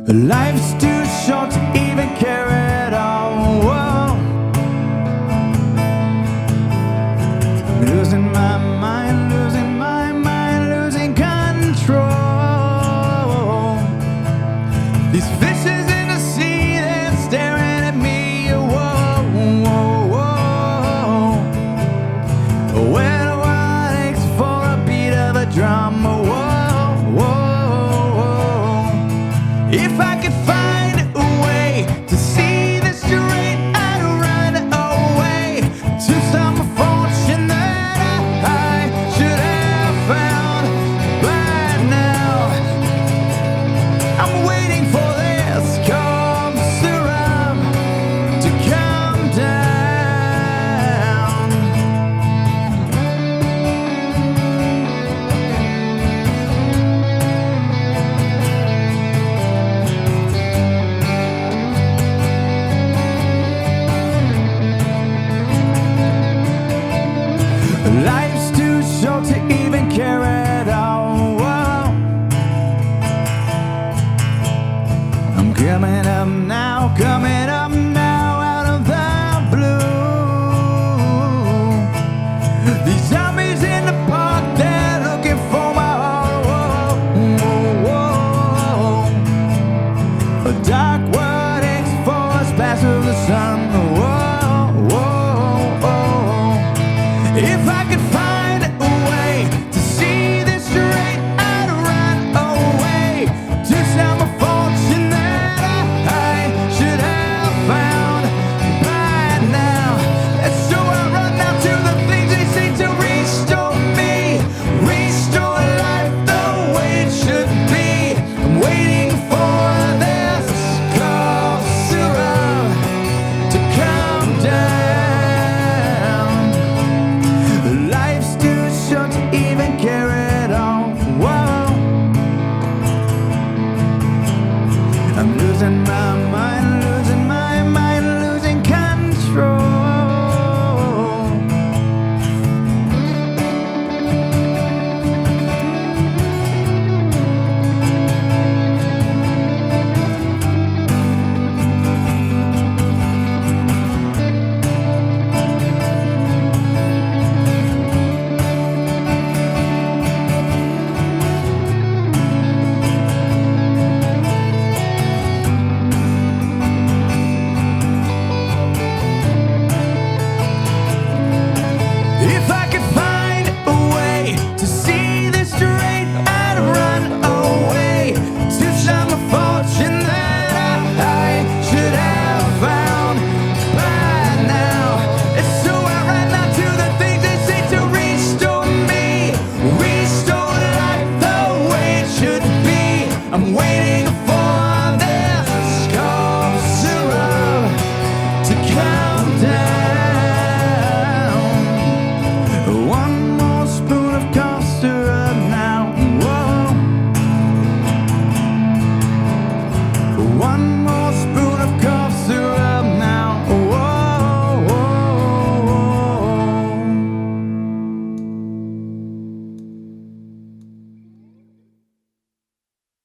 Life's too short to even care at all. Whoa. Losing my mind, losing my mind, losing control. These fishes in the sea, they're staring at me. Whoa, whoa, whoa. Where the world aches for a beat of a drum. Whoa, whoa, whoa. If I could find a way to see this straight, I'd run away to some fortune that I should have found by now. I'm waiting for this cough syrup to come down. Life's too short to even care at all. Whoa. I'm coming up now, coming up now out of the blue. These zombies in the park, they're looking for my heart. Whoa, whoa, whoa. A dark world aches for us past of the sun. Whoa, whoa, whoa. If I could find a way to see this straight, I'd run away to some fortune that I should have found by now. And so I run now to the things they say to restore me, restore life the way it should be. I'm waiting for this cough syrup to come down. Life's too short to even care at all. Whoa. I'm losing my mind, losing my mind, losing control. If I could find a way to see this straight, I'd run away to some fortune that I should have found by now. And so I run now to the things they say to restore me, restore life the way it should be. I'm waiting